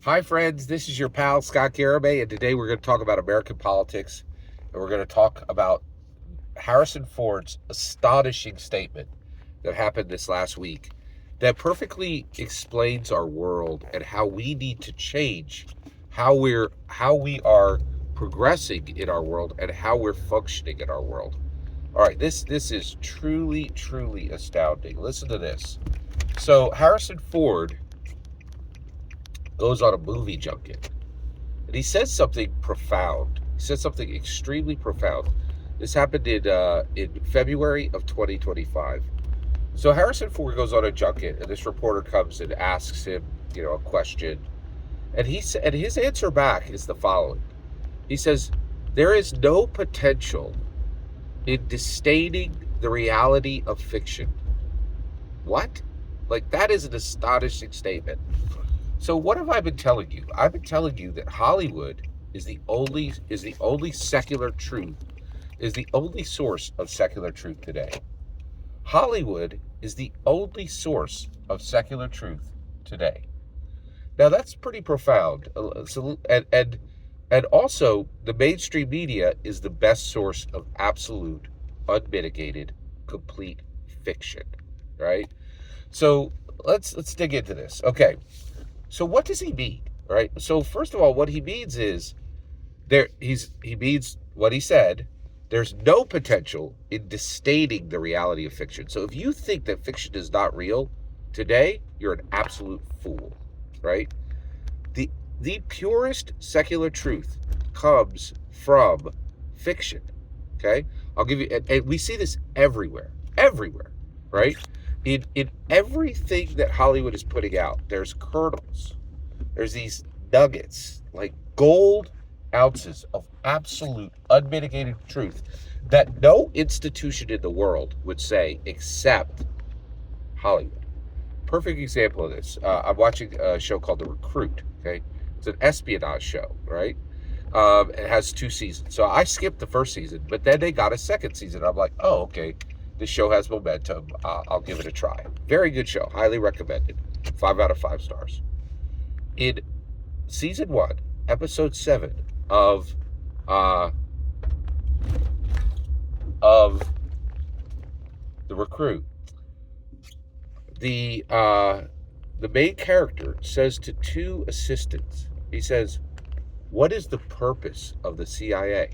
Hi, friends. This is your pal, Scott Garibay, and today we're going to talk about American politics, and we're going to talk about Harrison Ford's astonishing statement that happened this last week that perfectly explains our world and how we need to change how we are progressing in our world and how we're functioning in our world. All right, this is truly astounding. Listen to this. So Harrison Ford goes on a movie junket. And he says something profound. He says something extremely profound. This happened in February of 2025. So Harrison Ford goes on a junket, and this reporter comes and asks him, a question, and his answer back is the following. He says, "There is no potential in disdaining the reality of fiction." What? Like, that is an astonishing statement. So what have I been telling you? I've been telling you that Hollywood is the only secular truth, is the only source of secular truth today. Hollywood is the only source of secular truth today. Now that's pretty profound. And also the mainstream media is the best source of absolute, unmitigated, complete fiction. Right? So let's dig into this. Okay. So what does he mean? Right? So first of all, what he means is he means what he said. There's no potential in disdaining the reality of fiction. So if you think that fiction is not real today, you're an absolute fool, right? The the purest secular truth comes from fiction. Okay? I'll give you and we see this everywhere. Everywhere, right? In everything that Hollywood is putting out, there's kernels. There's these nuggets, like gold ounces of absolute unmitigated truth that no institution in the world would say except Hollywood. Perfect example of this. I'm watching a show called The Recruit. Okay, it's an espionage show, right? It has 2 seasons. So I skipped the first season, but then they got a second season. I'm like, oh, okay, this show has momentum. I'll give it a try. Very good show. Highly recommended. 5 out of 5 stars. In season 1, episode 7 of uh, of The Recruit, the uh, the main character says to 2 assistants, he says, "What is the purpose of the CIA?"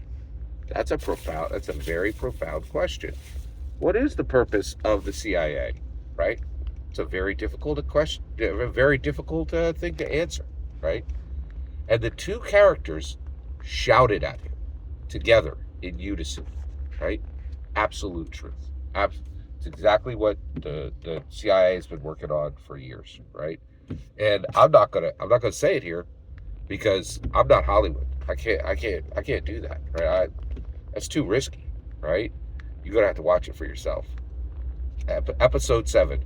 That's a very profound question. What is the purpose of the CIA? Right? It's a very difficult question, a very difficult thing to answer. Right? And the 2 characters shouted at him together in unison. Right? Absolute truth. It's exactly what the CIA has been working on for years. Right? And I'm not gonna say it here because I'm not Hollywood. I can't do that. Right? That's too risky. Right? You're gonna have to watch it for yourself. Episode 7.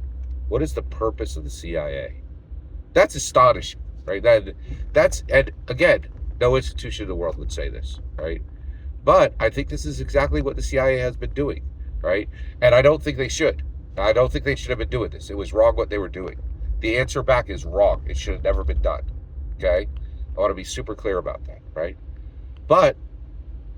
What is the purpose of the CIA? That's astonishing, right? And again, no institution in the world would say this, right? But I think this is exactly what the CIA has been doing, right? And I don't think they should. I don't think they should have been doing this. It was wrong what they were doing. The answer back is wrong. It should have never been done. Okay? I want to be super clear about that, right? But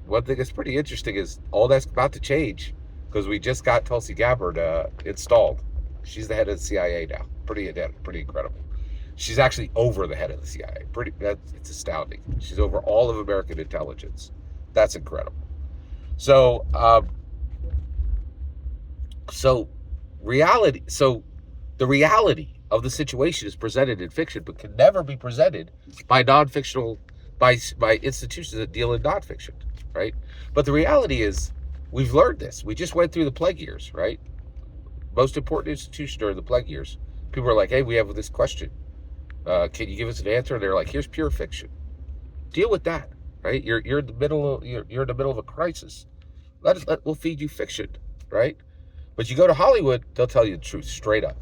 one thing that's pretty interesting is all that's about to change because we just got Tulsi Gabbard installed. She's the head of the CIA now. Pretty incredible. She's actually over the head of the CIA. It's astounding. She's over all of American intelligence. That's incredible. So, so reality. So the reality of the situation is presented in fiction, but can never be presented by non-fictional by institutions that deal in nonfiction, right? But the reality is, we've learned this. We just went through the plague years, right? Most important institution during the plague years. People are like, "Hey, we have this question. Can you give us an answer?" And they're like, "Here's pure fiction. Deal with that, right? You're in the middle of you're in the middle of a crisis. We'll feed you fiction, right? But you go to Hollywood, they'll tell you the truth straight up.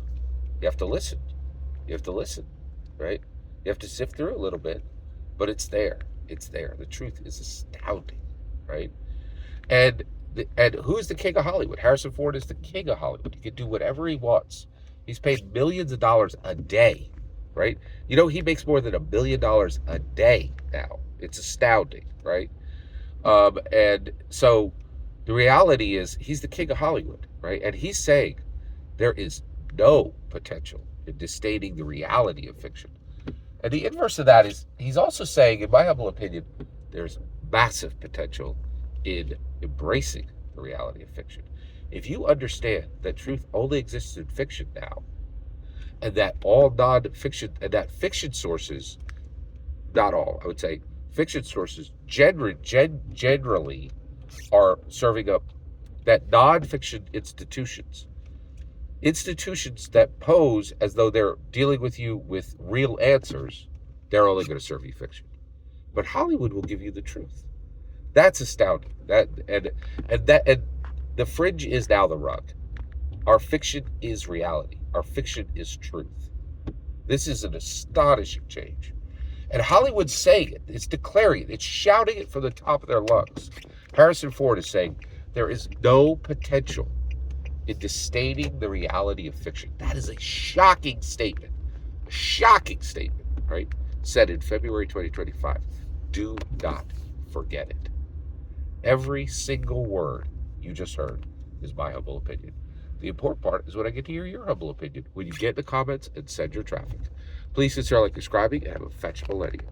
You have to listen. You have to listen, right? You have to sift through a little bit, but it's there. It's there. The truth is astounding, right? And who's the king of Hollywood? Harrison Ford is the king of Hollywood. He can do whatever he wants. He's paid millions of dollars a day right? You know, he makes more than $1 billion a day now. It's astounding, right? And so the reality is he's the king of Hollywood, right? And he's saying there is no potential in disdaining the reality of fiction. And the inverse of that is he's also saying, in my humble opinion, there's massive potential in embracing the reality of fiction. If you understand that truth only exists in fiction now, and that all non-fiction and that fiction sources, not all, I would say, fiction sources generally are serving up that non-fiction institutions that pose as though they're dealing with you with real answers, they're only going to serve you fiction. But Hollywood will give you the truth. That's astounding. And the fringe is now the rug. Our fiction is reality. Our fiction is truth. This is an astonishing change. And Hollywood's saying it. It's declaring it. It's shouting it from the top of their lungs. Harrison Ford is saying there is no potential in disdaining the reality of fiction. That is a shocking statement. A shocking statement, right? Said in February 2025. Do not forget it. Every single word you just heard is my humble opinion. The important part is when I get to hear your humble opinion, when you get in the comments and send your traffic. Please consider like subscribing and have a fetch millennium.